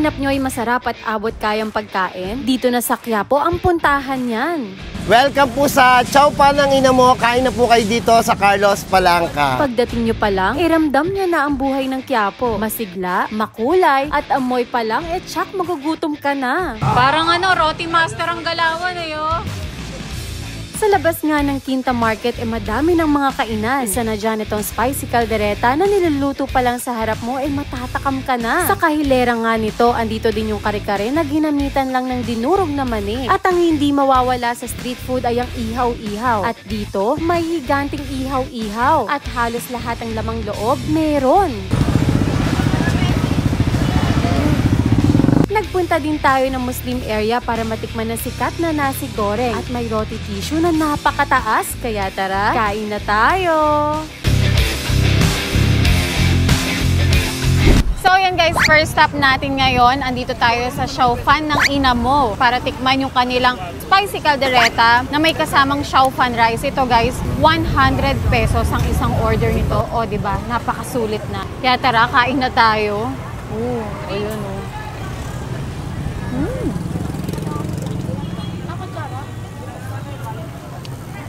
hinahanap nyo ay masarap at abot kayang pagkain? Dito na sa Quiapo ang puntahan yan. Welcome po sa Chow Pan ng Ina Mo. Kain na po kayo dito sa Carlos Palanca. Pagdating nyo pa lang, iramdam nyo na ang buhay ng Quiapo. Masigla, makulay, at amoy pa lang, tsak magugutom ka na. Parang roti master ang galawan Sa labas nga ng Quinta Market, madami ng mga kainan. Isa na dyan itong spicy caldereta na niluluto pa lang sa harap mo, matatakam ka na. Sa kahilera nga nito, andito din yung kare-kare na ginamitan lang ng dinurog na mani. At ang hindi mawawala sa street food ay ang ihaw-ihaw. At dito, may higanting ihaw-ihaw. At halos lahat ng lamang loob, meron. Nagpunta din tayo ng Muslim area para matikman ng sikat na nasi goreng at may roti tissue na napakataas, kaya tara, kain na tayo! So yan guys, first stop natin ngayon, andito tayo sa Chow Fan ng Ina Mo para tikman yung kanilang spicy caldereta na may kasamang chow fan rice. Ito guys, 100 pesos ang isang order nito. O diba, napakasulit na. Kaya tara, kain na tayo. Ayun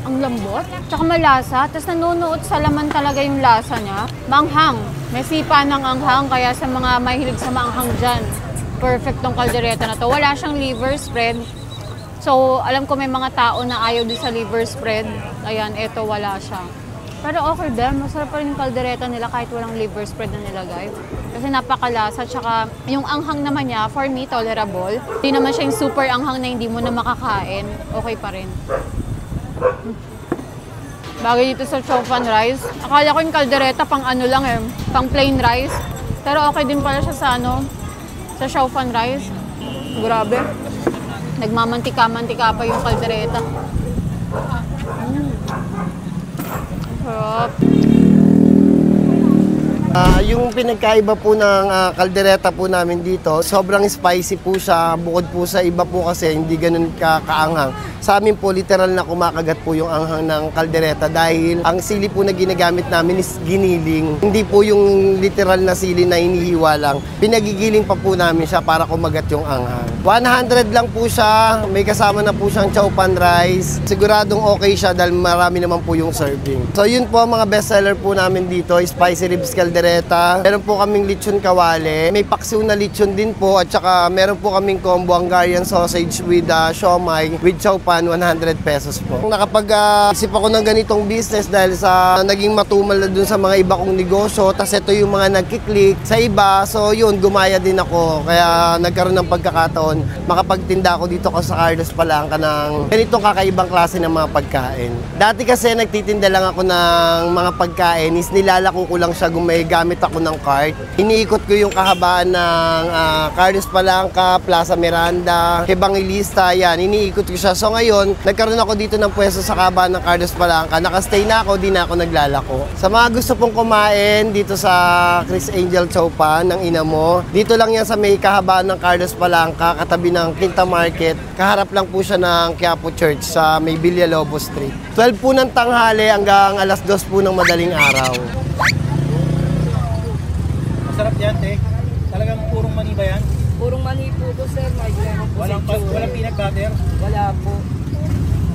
Ang lambot, tsaka malasa, tapos nanunuot sa laman talaga yung lasa niya. Manghang, may sipa ng anghang, kaya sa mga mahilig sa maanghang dyan, perfect tong caldereta na to. Wala siyang liver spread. So, alam ko may mga tao na ayaw din sa liver spread. Ayan, eto wala siya. Pero okay din, masarap pa rin yung caldereta nila kahit walang liver spread na nilagay. Kasi napakalasa, tsaka yung anghang naman niya, for me, tolerable. Hindi naman siya yung super anghang na hindi mo na makakain. Okay pa rin. Bagay dito sa chow fan rice. Akala ko yung caldereta pang lang pang plain rice. Pero okay din pala siya sa sa chow fan rice. Grabe. Nagmamantika-mantika pa yung caldereta. Sarap. Yung pinagkaiba po ng kaldereta po namin dito, sobrang spicy po siya, bukod po sa iba po kasi hindi ganun kaanghang. Sa amin po, literal na kumakagat po yung anghang ng kaldereta dahil ang sili po na ginagamit namin is giniling. Hindi po yung literal na sili na inihiwa lang. Pinagigiling pa po namin siya para kumagat yung anghang. 100 lang po siya, may kasama na po siyang chow pan rice. Siguradong okay siya dahil marami naman po yung serving. So yun po ang mga bestseller po namin dito, spicy ribs caldereta. Meron po kaming lechon kawale, may paksiw na lechon din po at saka meron po kaming combo Hungarian sausage with siomai with chow pan, 100 pesos po. Nakapag-isip ako ng ganitong business dahil sa naging matumal na dun sa mga iba kong negosyo, tas ito yung mga nagkiklik sa iba, so yun, gumaya din ako. Kaya nagkaroon ng pagkakataon, makapagtinda ako dito sa Carlos Palanca ng ganitong kakaibang klase ng mga pagkain. Dati kasi nagtitinda lang ako ng mga pagkain, is nilalako ko lang siya gumagamit ako ng cart. Iniikot ko yung kahabaan ng Carlos Palanca, Plaza Miranda, Evangelista, yan, iniikot ko siya. So ngayon, nagkaroon ako dito ng pwesto sa kahabaan ng Carlos Palanca. Nakastay na ako, di na ako naglalako. Sa mga gusto pong kumain dito sa Chris Angel Chow Pan ng Ina Mo, dito lang yan sa may kahabaan ng Carlos Palanca, katabi ng Quinta Market. Kaharap lang po siya ng Quiapo Church sa may Villalobos Street. 12 po ng tanghali hanggang alas 2 po ng madaling araw. Masarap yan, te. Talagang purong mani ba yan? Purong mani po to, sir. Walang peanut butter? Wala po.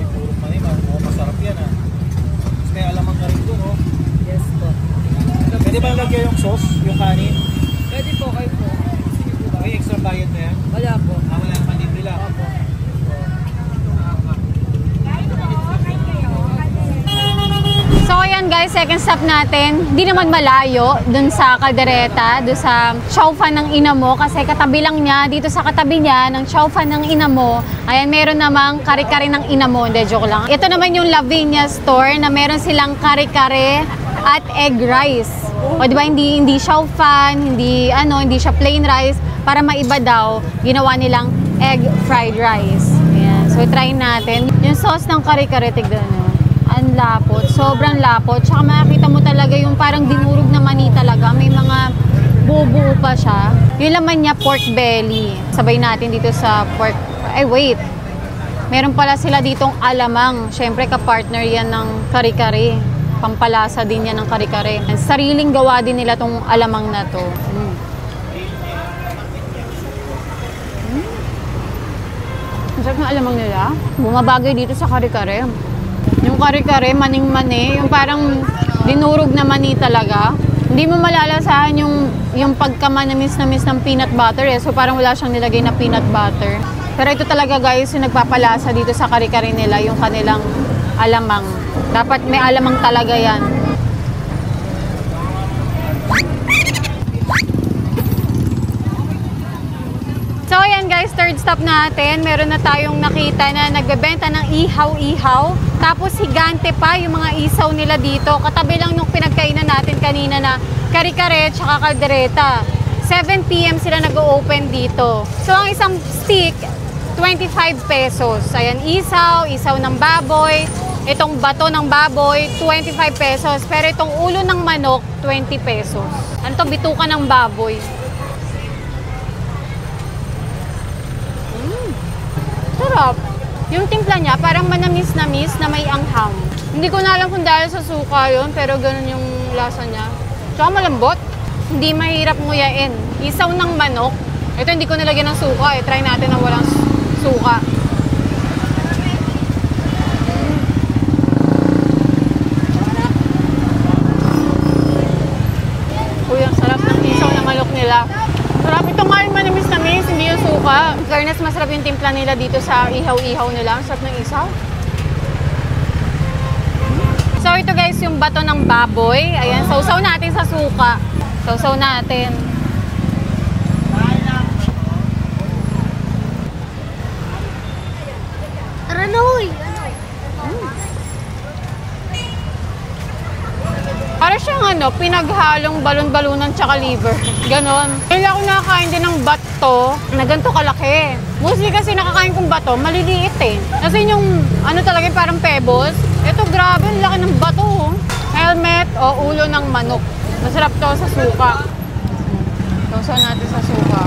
Purong mani, masarap yan Tapos may alamang ka rin doon, Yes po. Pwede ba lagyan yung sauce, yung kanin? Pwede po, kayo po. May extra bayad na yan? Wala po. Wala naman, libre lang. Opo. So ayan guys, second stop natin. Hindi naman malayo dun sa caldereta, dun sa chow fan ng Ina Mo kasi katabi lang niya, dito sa katabi niya ng chow fan ng Ina Mo, ayan meron namang kare-kare ng Ina Mo, hindi joke lang. Ito naman yung Lavinia store na meron silang kare-kare at egg rice. O di ba hindi chow fan, hindi siya plain rice, para maiba daw, ginawa nilang egg fried rice. Ayan. So try natin. Yung sauce ng kare-kare, tignan nyo. Ang lapot, sobrang lapot. Tsaka makikita mo talaga yung parang dinurog na mani talaga. May mga buo-buo pa siya. Yung laman niya, pork belly. Sabay natin dito sa pork... Ay, wait. Meron pala sila ditong alamang. Siyempre, kapartner yan ng kare-kare. Pampalasa din yan ng kare-kare. Sariling gawa din nila tong alamang na to. Masarap na alamang nila. Bumabagay dito sa kare-kare. Yung kare-kare, maning-mani. Yung parang dinurog na mani talaga. Hindi mo malalasahan yung pagkamanamis-namis ng peanut butter eh. So parang wala siyang nilagay na peanut butter. Pero ito talaga guys, yung nagpapalasa dito sa kare-kare nila, yung kanilang alamang. Dapat may alamang talaga yan. So ayan guys, third stop natin. Meron na tayong nakita na nagbebenta ng ihaw-ihaw. Tapos higante pa yung mga isaw nila dito. Katabi lang nung pinagkainan natin kanina na kare-kare tsaka kaldereta. 7 PM sila nag-open dito. So ang isang stick, 25 pesos. Ayan, isaw ng baboy. Itong bato ng baboy, 25 pesos. Pero itong ulo ng manok, 20 pesos. Ano to? Bituka ng baboy. Sarap. Yung timpla niya, parang manamis-namis na may anghang. Hindi ko na alam kung dahil sa suka yun, pero ganun yung lasa niya. Tsaka malambot. Hindi mahirap nguyain. Isaw ng manok. Ito hindi ko nilagyan ng suka eh. Try natin na walang suka. Uy, ang sarap ng isaw ng manok nila. Sarap. Ito nga yung manamis-namis, hindi yung suka. Fairness, masarap yung timpla nila dito sa ihaw-ihaw nila. Ang sarap ng isaw. So ito guys, yung bato ng baboy. Ayan, sausaw natin sa suka. Sausaw natin. Aranoy! Para siyang pinaghalong balon-balunan tsaka liver. Ganon. Kaya ako nakakain din ng bato na ganito kalaki. Mostly kasi nakakain kong bato, maliliit eh. Kasi yung talaga parang pebbles. Ito grabe, ang laki ng bato. Helmet o ulo ng manok. Masarap to sa suka. Sausaw natin sa suka.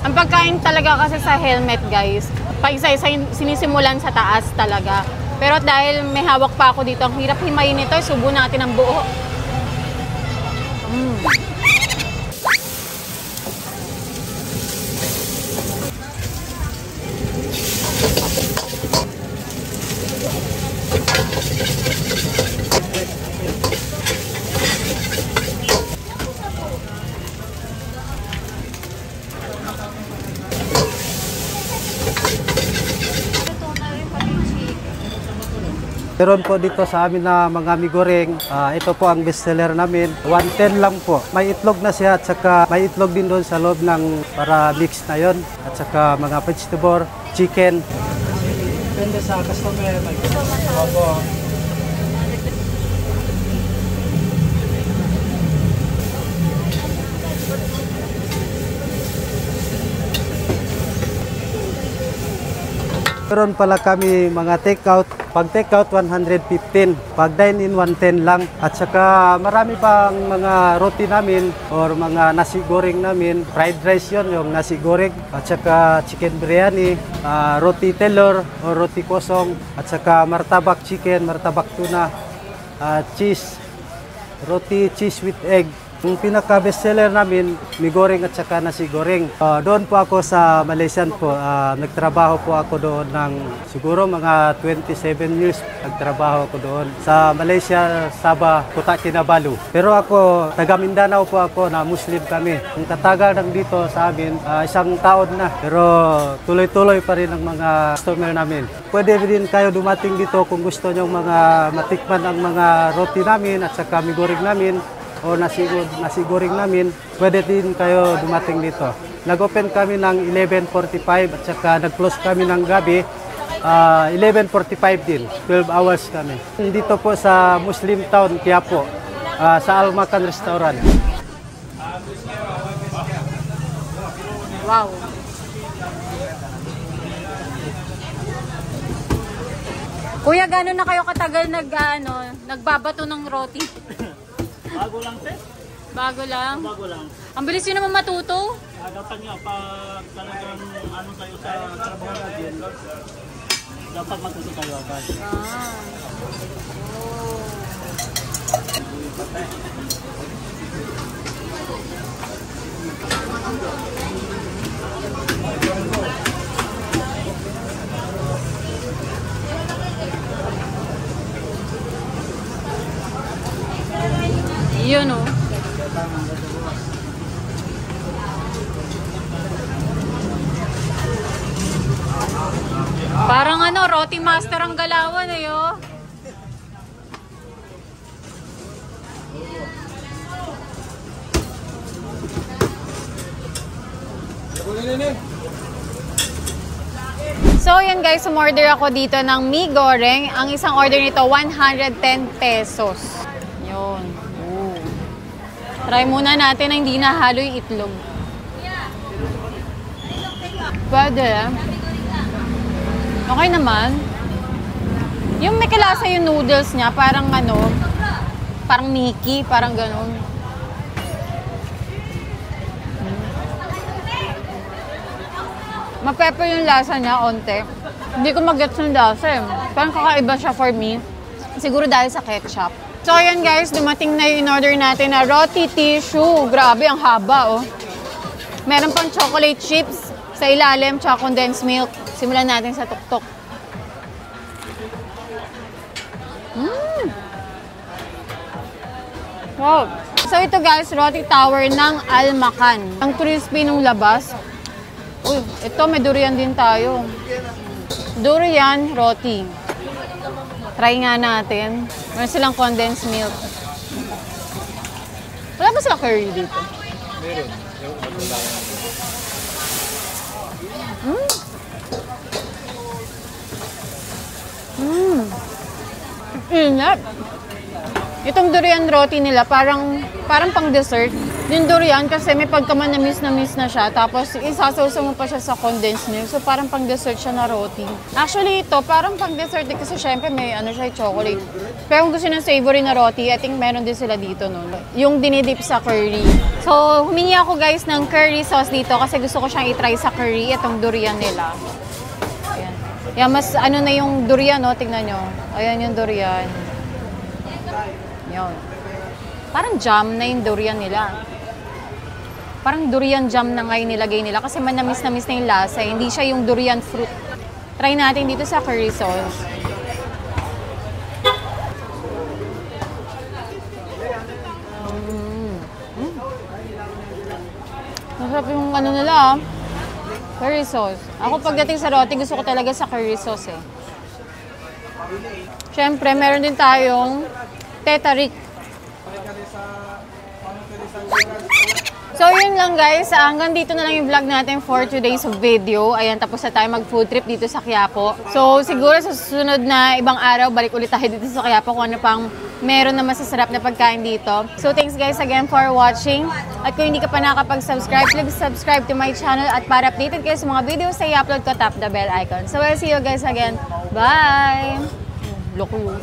Ang pagkain talaga kasi sa helmet guys, isa-isa sinisimulan sa taas talaga. Pero dahil may hawak pa ako dito, ang hirap himayin nito, subo natin ang buo. Meron po dito sa amin na mga mie goreng. Ito po ang bestseller namin. 110 lang po. May itlog na siya at saka may itlog din doon sa loob ng para mix na yon. At saka mga vegetable, chicken. Depende sa customer. Opo. Meron pala kami mga take-out. Pag take-out, 115. Pag dine-in, 110 lang. At saka marami pang mga roti namin or mga nasi goreng namin. Fried rice yon, yung nasi goreng. At saka chicken biryani, roti telur o roti kosong. At saka martabak chicken, martabak tuna, cheese, roti cheese with egg. Yung pinaka-bestseller namin, mie goreng at saka nasi goreng. Doon po ako sa Malaysian po. Nagtrabaho po ako doon ng siguro mga 27 years. Nagtrabaho ako doon sa Malaysia, Sabah, Kota Kinabalu. Pero ako, taga Mindanao po ako na Muslim kami. Ang katagal ng dito sa amin, isang taon na. Pero tuloy-tuloy pa rin ang mga customer namin. Pwede din kayo dumating dito kung gusto nyo mga matikman ang mga roti namin at saka mie goreng namin. O nasi goreng namin, pwede din kayo dumating dito. Nag-open kami ng 11:45 at saka nag-close kami ng gabi 11:45 din. 12 hours kami. Dito po sa Muslim Town, Quiapo, sa Al Makan Restaurant. Wow! Kuya, gano'n na kayo katagal nagbabato ng roti? Bago lang, te. Bago lang? Bago lang. Ang bilis yun naman matuto. Dapat nga, pag talagang tayo sa trabaho natin, dapat matuto tayo agad. Roti Master ang galawan eh, oh. So, yan guys, umorder ako dito ng mi goreng. Ang isang order nito, 110 pesos. Yun. Ooh. Try muna natin na hindi nahalo yung itlog. Pwede. Okay naman. Yung may kalasa yung noodles niya, parang ano, parang Mickey, parang ganun. Mapepper yung lasa niya, onte. Hindi ko mag-gets yung lasa eh. Parang kakaiba siya for me. Siguro dahil sa ketchup. So ayan guys, dumating na yung in-order natin na roti tissue. Grabe, ang haba oh. Meron pang chocolate chips sa ilalim, tsaka condensed milk. Simulan natin sa tuktok. Wow. So ito guys, roti tower ng Almacan. Ang crispy nung labas. Uy, ito may durian din tayo. Durian roti. Try nga natin. Meron silang condensed milk. Wala ba sila curry dito? Meron. Ingat. Itong durian roti nila parang pang dessert. Yung durian kasi may pagkamanamis na siya. Tapos isasawsaw mo pa siya sa condensed milk. So parang pang dessert siya na roti. Actually ito parang pang dessert kasi syempre may ano siya chocolate. Pero kung gusto ng savory na roti, I think meron din sila dito nun. Yung dinidip sa curry. So humingi ako guys ng curry sauce dito kasi gusto ko siyang itry sa curry. Itong durian nila. Ayan. Yan, mas ano na yung durian, no? Tingnan nyo. Ayan yung durian. Yun. Parang jam na yung durian nila. Parang durian jam na nga yung nilagay nila kasi manamis-namis na yung lasa. Hindi siya yung durian fruit. Try natin dito sa curry sauce. Masarap yung ano nila, curry sauce. Ako pagdating sa roti, gusto ko talaga sa curry sauce eh. Siyempre, meron din tayong tetarik. So yun lang guys, hanggang dito na lang yung vlog natin for today's video. Ayan, tapos na tayo mag food trip dito sa Quiapo. So siguro sa susunod na ibang araw, balik ulit tayo dito sa Quiapo kung ano pang meron na masasarap na pagkain dito. So thanks guys again for watching. At kung hindi ka pa nakapag-subscribe, please subscribe to my channel at para updated kayo sa mga videos na i-upload ko, tap the bell icon. So I'll see you guys again. Bye! Loko.